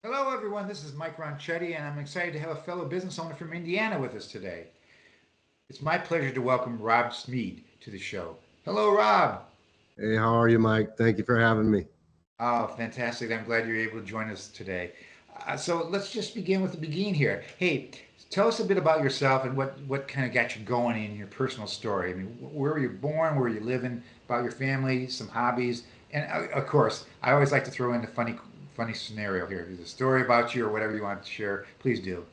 Hello, everyone. This is Mike Ronchetti, and I'm excited to have a fellow business owner from Indiana with us today. It's my pleasure to welcome Rob Smead to the show. Hello, Rob. Hey, how are you, Mike? Thank you for having me. Oh, fantastic. I'm glad you're able to join us today. So let's just begin with the beginning here. Hey, tell us a bit about yourself and what kind of got you going in your personal story. I mean, where were you born? Where were you living? About your family, some hobbies, and of course, I always like to throw in a funny scenario here. If there's a story about you or whatever you want to share, please do.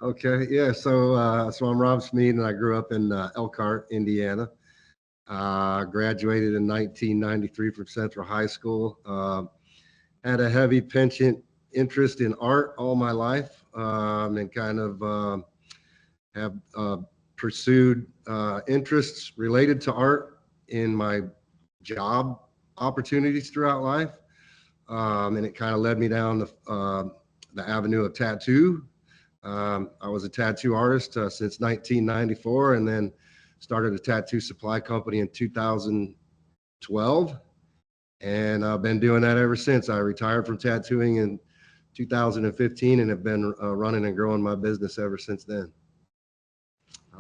Okay, yeah. So I'm Rob Smead, and I grew up in Elkhart, Indiana. Graduated in 1993 from Central High School. Had a heavy penchant interest in art all my life, and kind of have pursued interests related to art in my job opportunities throughout life. And it kind of led me down the avenue of tattoo. I was a tattoo artist since 1994, and then started a tattoo supply company in 2012. And I've been doing that ever since. I retired from tattooing in 2015 and have been running and growing my business ever since then.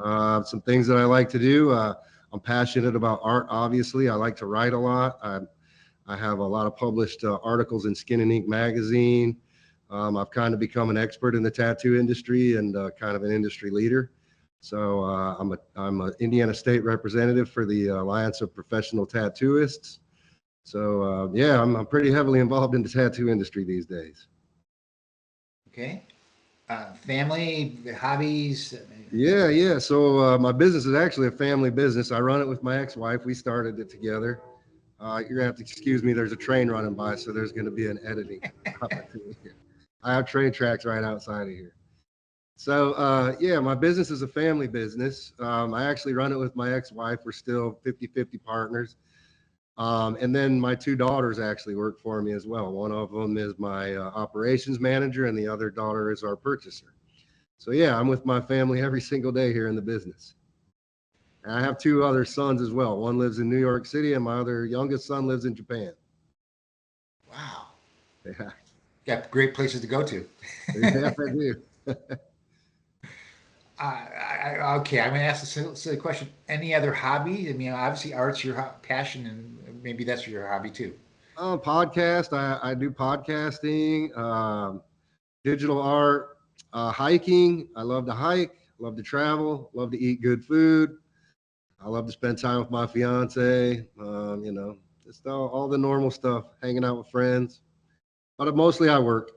Some things that I like to do. I'm passionate about art, obviously. I like to write a lot. I have a lot of published articles in Skin and Ink magazine. I've kind of become an expert in the tattoo industry and kind of an industry leader. So I'm an Indiana State representative for the Alliance of Professional Tattooists. So yeah, I'm pretty heavily involved in the tattoo industry these days. Okay. Family, hobbies. Yeah. So my business is actually a family business. I run it with my ex-wife. We started it together. You're gonna have to excuse me. There's a train running by, so there's gonna be an editing opportunity here. I have train tracks right outside of here. So yeah, my business is a family business. I actually run it with my ex-wife. We're still 50-50 partners. And then my two daughters actually work for me as well. One of them is my operations manager, and the other daughter is our purchaser. So yeah, I'm with my family every single day here in the business. And I have two other sons as well. One lives in New York City, and my other youngest son lives in Japan. Wow. Yeah, Got great places to go to. yeah, I do. Okay, I'm going to ask a silly question. Any other hobby? I mean, obviously, art's your passion, and maybe that's your hobby too. Podcast. I do podcasting, digital art, hiking. I love to hike, love to travel, love to eat good food. I love to spend time with my fiance. Just all the normal stuff, hanging out with friends. But mostly I work.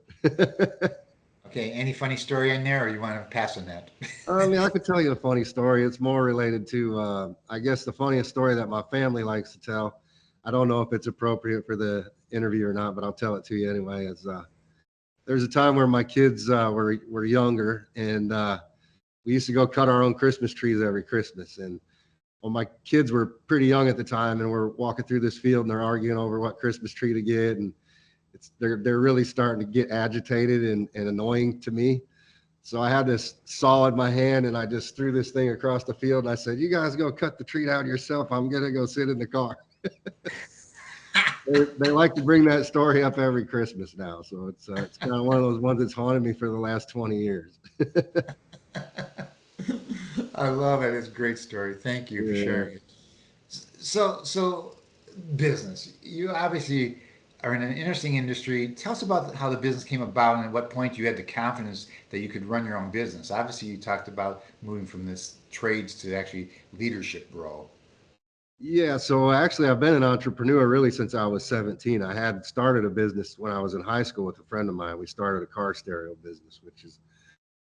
Okay, any funny story in there, or you want to pass on that? I mean, I could tell you a funny story. It's more related to, I guess, the funniest story that my family likes to tell. I don't know if it's appropriate for the interview or not, but I'll tell it to you anyway. There's a time where my kids were younger, and we used to go cut our own Christmas trees every Christmas. And well, my kids were pretty young at the time, and we're walking through this field, and they're arguing over what Christmas tree to get, and they're really starting to get agitated and annoying to me. So I had this saw in my hand, and I just threw this thing across the field. And I said, "You guys go cut the tree down yourself. I'm gonna go sit in the car." They like to bring that story up every Christmas now, so it's kind of one of those ones that's haunted me for the last 20 years. I love it. It's a great story. Thank you for Yeah. sharing it. So business. You obviously are in an interesting industry. Tell us about how the business came about and at what point you had the confidence that you could run your own business. Obviously, you talked about moving from this trades to actually leadership role. Yeah, so actually, I've been an entrepreneur really since I was 17. I had started a business when I was in high school with a friend of mine. We started a car stereo business, which is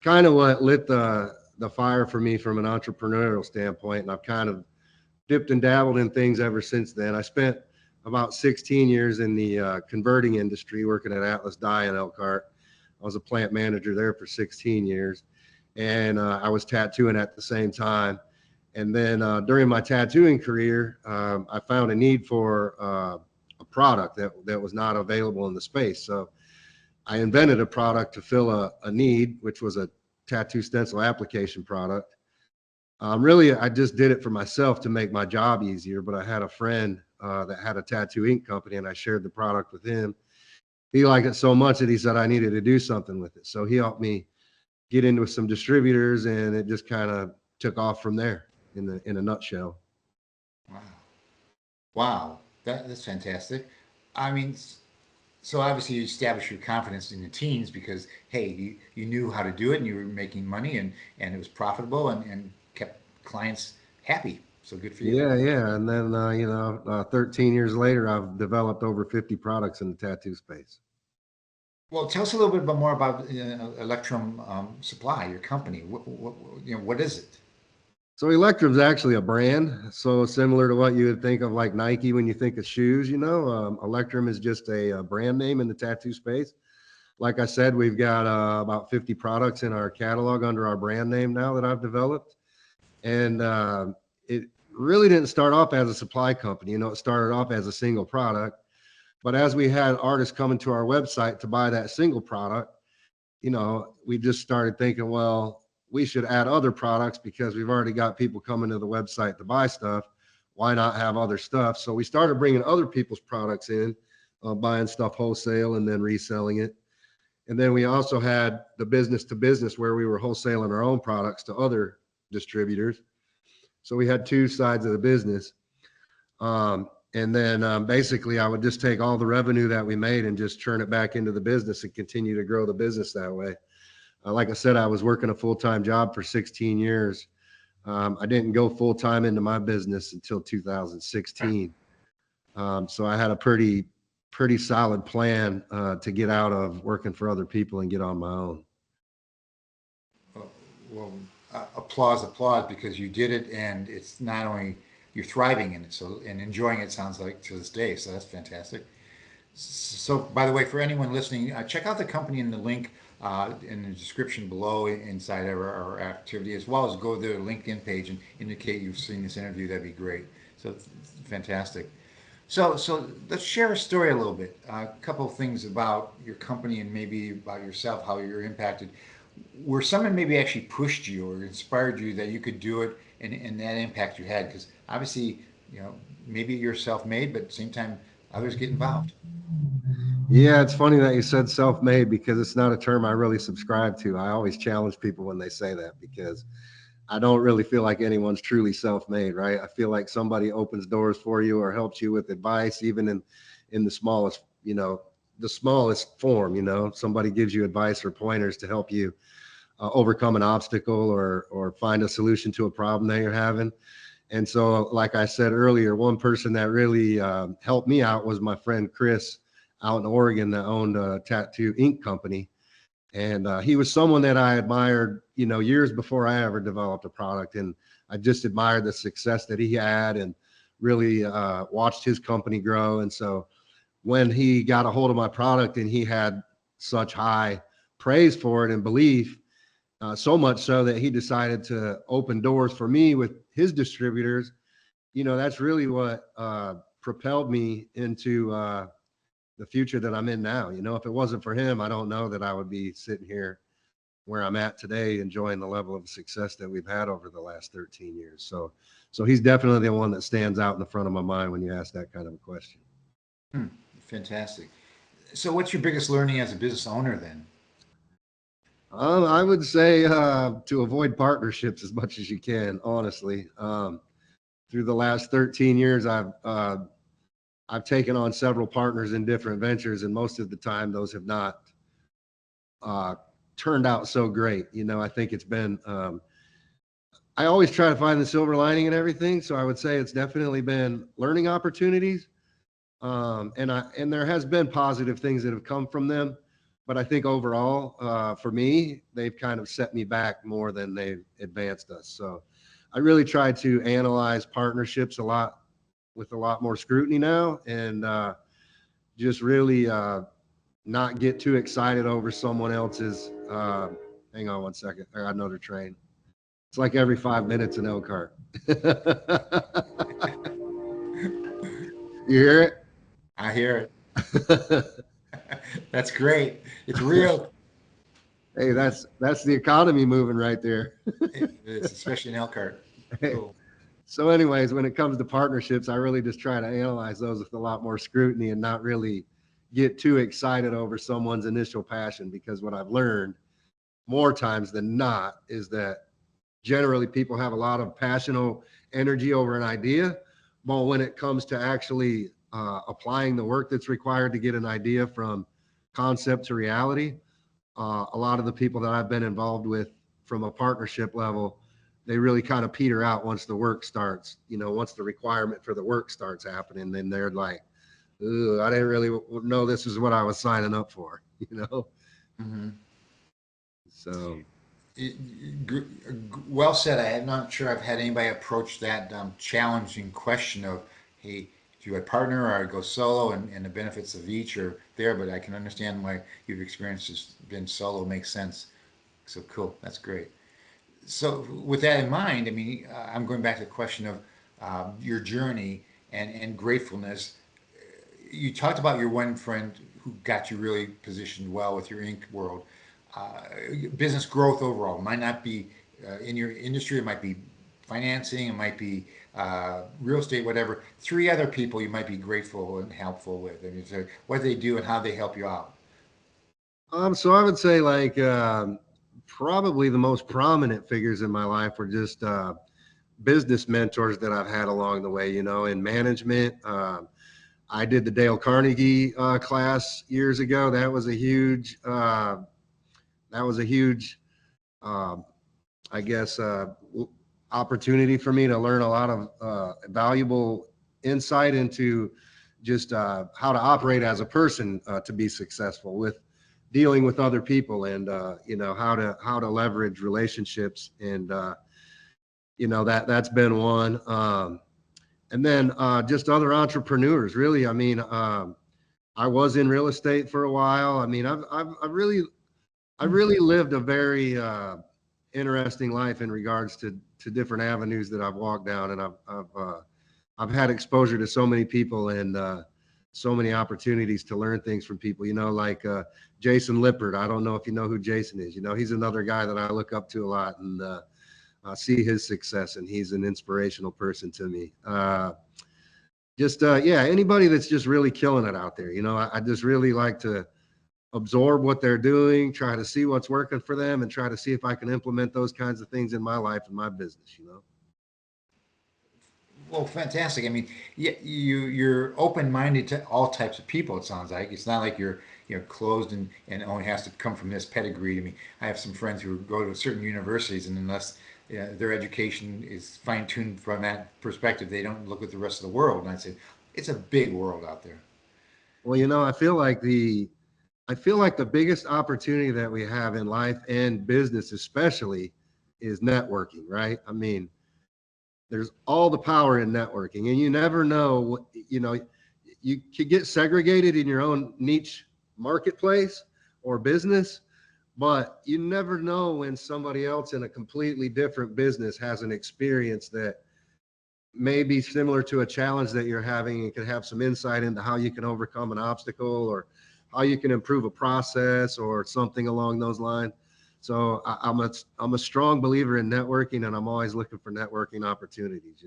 kind of what lit the fire for me from an entrepreneurial standpoint. And I've kind of dipped and dabbled in things ever since then. I spent about 16 years in the converting industry working at Atlas Dye in Elkhart. I was a plant manager there for 16 years, and I was tattooing at the same time. And then during my tattooing career, I found a need for a product that was not available in the space. So I invented a product to fill a need, which was a tattoo stencil application product. Really, I just did it for myself to make my job easier. But I had a friend that had a tattoo ink company, and I shared the product with him. he liked it so much that he said I needed to do something with it. So he helped me get into some distributors, and it just kind of took off from there in a nutshell. Wow. Wow. That's fantastic. I mean, so obviously you established your confidence in the teens because, hey, you knew how to do it and you were making money and it was profitable and kept clients happy. So good for you. Yeah, yeah. And then, 13 years later, I've developed over 50 products in the tattoo space. Well, tell us a little bit more about Electrum Supply, your company. What is it? So Electrum's actually a brand, so similar to what you would think of like Nike when you think of shoes. Electrum is just a brand name in the tattoo space. Like I said, we've got about 50 products in our catalog under our brand name now that I've developed, and it really didn't start off as a supply company. It started off as a single product, but as we had artists coming to our website to buy that single product, we just started thinking, well, we should add other products because we've already got people coming to the website to buy stuff. Why not have other stuff? So we started bringing other people's products in, buying stuff wholesale and then reselling it. And then we also had the business to business where we were wholesaling our own products to other distributors. So we had two sides of the business. And then basically, I would just take all the revenue that we made and just churn it back into the business and continue to grow the business that way. Like I said, I was working a full-time job for 16 years. I didn't go full-time into my business until 2016. So I had a pretty solid plan to get out of working for other people and get on my own. Uh, well, applause, applause, because you did it, and it's not only you're thriving in it, so and enjoying it. Sounds like to this day, so that's fantastic. So, by the way, for anyone listening, check out the company in the link in the description below inside our activity, as well as go to their LinkedIn page and indicate you've seen this interview. That'd be great. So, it's fantastic. So let's share a story a little bit. A couple of things about your company and maybe about yourself, how you're impacted. Where someone maybe actually pushed you or inspired you that you could do it, and that impact you had, because obviously, maybe you're self-made, but at the same time, others get involved. Yeah, it's funny that you said self-made because it's not a term I really subscribe to. I always challenge people when they say that because I don't really feel like anyone's truly self-made, right? I feel like somebody opens doors for you or helps you with advice, even in the smallest form. Somebody gives you advice or pointers to help you overcome an obstacle or find a solution to a problem that you're having. And so, like I said earlier, one person that really helped me out was my friend Chris out in Oregon that owned a tattoo ink company. And he was someone that I admired, years before I ever developed a product. And I just admired the success that he had and really watched his company grow. And so when he got a hold of my product and he had such high praise for it and belief, so much so that he decided to open doors for me with his distributors. That's really what propelled me into the future that I'm in now. If it wasn't for him, I don't know that I would be sitting here where I'm at today, enjoying the level of success that we've had over the last 13 years. So he's definitely the one that stands out in the front of my mind when you ask that kind of a question. Hmm, fantastic. So, what's your biggest learning as a business owner then? I would say to avoid partnerships as much as you can, honestly. Through the last 13 years, I've taken on several partners in different ventures, and most of the time, those have not uh, turned out so great. I think it's been. I always try to find the silver lining in everything, so I would say it's definitely been learning opportunities, and there has been positive things that have come from them, but I think overall, for me, they've kind of set me back more than they've advanced us. So I really try to analyze partnerships with a lot more scrutiny now, and just really not get too excited over someone else's. Hang on one second. I got another train. It's like every 5 minutes in Elkhart. You hear I hear it? it. That's great. It's real. Hey, that's the economy moving right there. It is, especially in Elkhart. Hey, Cool. so, anyways, when it comes to partnerships, I really just try to analyze those with a lot more scrutiny and not really get too excited over someone's initial passion, because what I've learned more times than not is that generally people have a lot of passionate energy over an idea, but when it comes to actually applying the work that's required to get an idea from concept to reality, a lot of the people that I've been involved with from a partnership level, they really kind of peter out once the work starts. Once the requirement for the work starts happening, then they're like, "Ugh, I didn't really know this is what I was signing up for." Hmm. So Well said. I'm not sure I've had anybody approach that challenging question of, hey, do I partner or I go solo, and the benefits of each are there, but I can understand why you've experienced has been solo makes sense. So cool. That's great. So with that in mind, I mean, I'm going back to the question of your journey and gratefulness. You talked about your one friend who got you really positioned well with your ink world. Uh, Business growth overall might not be in your industry. It might be financing. It might be real estate. Whatever. Three other people you might be grateful and helpful with. I mean, so what they do and how they help you out. so I would say, like, probably the most prominent figures in my life were just business mentors that I've had along the way. In management. I did the Dale Carnegie class years ago. That was a huge, uh, I guess, opportunity for me to learn a lot of valuable insight into just how to operate as a person to be successful with dealing with other people, and how to leverage relationships, and that's been one. And then just other entrepreneurs, really. I mean, I was in real estate for a while. I mean, I've really lived a very interesting life in regards to different avenues that I've walked down, and I've had exposure to so many people, and so many opportunities to learn things from people. Like Jason Lippert. I don't know if you know who Jason is. He's another guy that I look up to a lot, and see his success, and he's an inspirational person to me. Just yeah, anybody that's just really killing it out there. I just really like to absorb what they're doing, try to see what's working for them, and try to see if I can implement those kinds of things in my life and my business. Well, fantastic. I mean, yeah, you're open minded to all types of people. It sounds like it's not like you're closed and only has to come from this pedigree. I mean, I have some friends who go to certain universities, and unless their education is fine tuned from that perspective, they don't look at the rest of the world. And I say, it's a big world out there. Well, I feel like the biggest opportunity that we have in life and business especially is networking, right? I mean, there's all the power in networking, and you never know. You could get segregated in your own niche marketplace or business, but you never know when somebody else in a completely different business has an experience that may be similar to a challenge that you're having, and can have some insight into how you can overcome an obstacle, or how you can improve a process or something along those lines. So I'm a strong believer in networking, and I'm always looking for networking opportunities.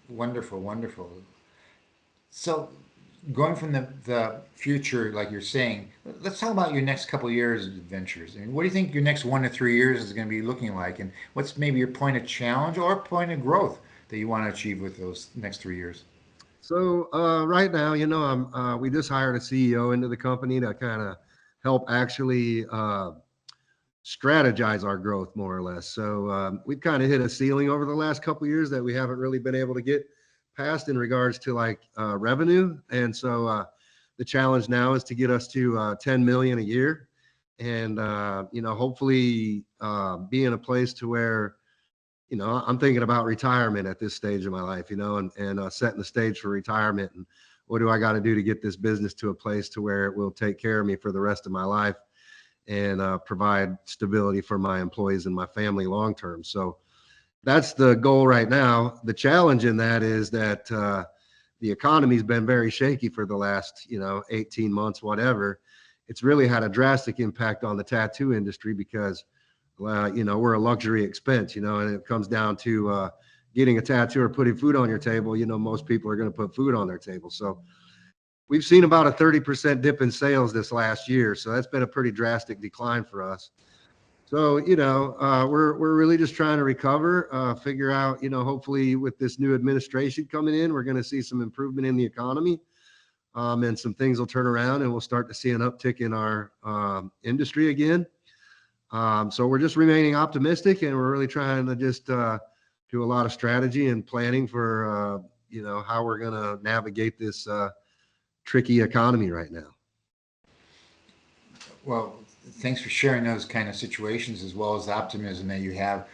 Wonderful, wonderful. So, going from the future, like you're saying, let's talk about your next couple of years adventures. I mean, what do you think your next 1 to 3 years is going to be looking like, and what's maybe your point of challenge or point of growth that you want to achieve with those next 3 years? So right now, we just hired a CEO into the company to kind of help actually strategize our growth, more or less. So we've kind of hit a ceiling over the last couple of years that we haven't really been able to get past in regards to, like, revenue. And so the challenge now is to get us to 10 million a year, and hopefully be in a place to where I'm thinking about retirement at this stage of my life, and setting the stage for retirement. And what do I got to do to get this business to a place to where it will take care of me for the rest of my life, and provide stability for my employees and my family long term. So that's the goal right now. The challenge in that is that the economy's been very shaky for the last 18 months, whatever. It's really had a drastic impact on the tattoo industry, because we're a luxury expense, and it comes down to getting a tattoo or putting food on your table. Most people are going to put food on their table. So we've seen about a 30% dip in sales this last year. So that's been a pretty drastic decline for us. So, we're really just trying to recover, figure out, hopefully with this new administration coming in, we're going to see some improvement in the economy, and some things will turn around and we'll start to see an uptick in our industry again. So we're just remaining optimistic, and we're really trying to just do a lot of strategy and planning for, how we're going to navigate this tricky economy right now. Well, thanks for sharing those kind of situations as well as the optimism that you have.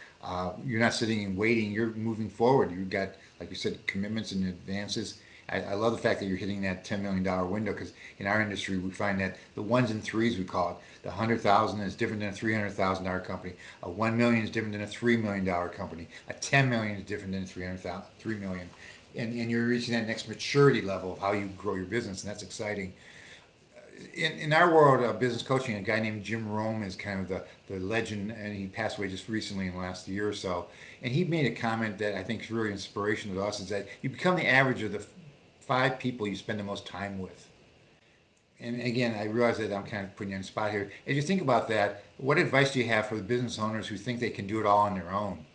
You're not sitting and waiting, you're moving forward. You've got, like you said, commitments and advances. I love the fact that you're hitting that $10 million window because in our industry, we find that the ones and threes, we call it, the 100,000 is different than a $300,000 company. A 1 million is different than a $3 million company. A 10 million is different than a 3 million. And you're reaching that next maturity level of how you grow your business, and that's exciting. In our world of business coaching, a guy named Jim Rome is kind of the legend, and he passed away just recently in the last year or so. And he made a comment that I think is really inspirational to us: is that you become the average of the five people you spend the most time with. And again, I realize that I'm kind of putting you on the spot here. As you think about that, what advice do you have for the business owners who think they can do it all on their own?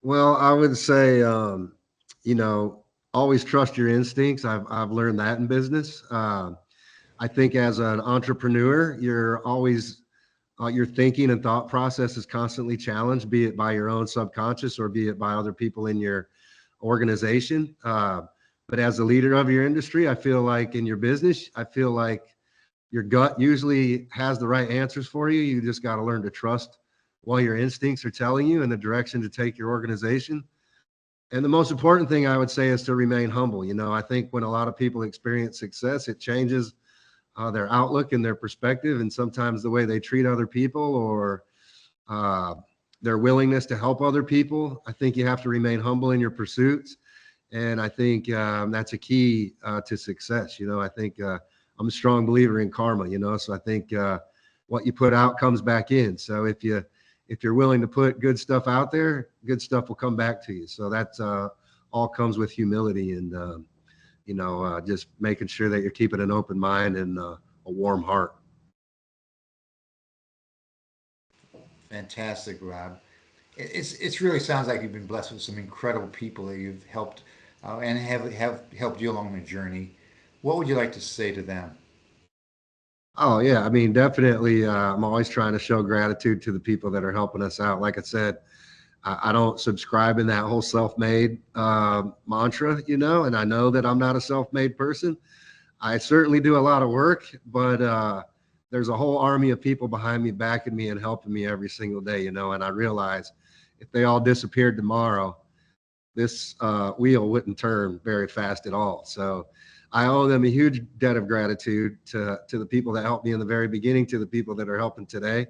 Well, I would say, you know, always trust your instincts. I've learned that in business. I think as an entrepreneur, you're always your thinking and thought process is constantly challenged, be it by your own subconscious or be it by other people in your organization. But as a leader of your industry, I feel like in your business, I feel like your gut usually has the right answers for you. You just got to learn to trust what your instincts are telling you and the direction to take your organization. And the most important thing I would say is to remain humble. You know, I think when a lot of people experience success, it changes their outlook and their perspective, and sometimes the way they treat other people or uh, their willingness to help other people. I think you have to remain humble in your pursuits, and I think that's a key to success. You know, I think I'm a strong believer in karma. You know, so I think what you put out comes back in. So if you're willing to put good stuff out there, good stuff will come back to you. So that's all comes with humility and just making sure that you're keeping an open mind and a warm heart. Fantastic, Rob. It's really sounds like you've been blessed with some incredible people that you've helped and have helped you along the journey. What would you like to say to them? Oh yeah, I mean, definitely. I'm always trying to show gratitude to the people that are helping us out. Like I said, I don't subscribe in that whole self-made mantra, and I know that I'm not a self-made person. I certainly do a lot of work, but there's a whole army of people behind me, backing me and helping me every single day, and I realize if they all disappeared tomorrow, this wheel wouldn't turn very fast at all. So I owe them a huge debt of gratitude to the people that helped me in the very beginning, to the people that are helping today.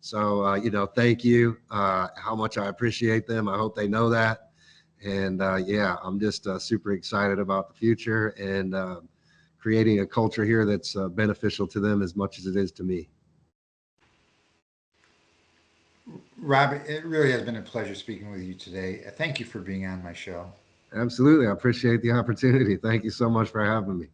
So, thank you. How much I appreciate them. I hope they know that. And yeah, I'm just super excited about the future and creating a culture here that's beneficial to them as much as it is to me. Rob, it really has been a pleasure speaking with you today. Thank you for being on my show. Absolutely. I appreciate the opportunity. Thank you so much for having me.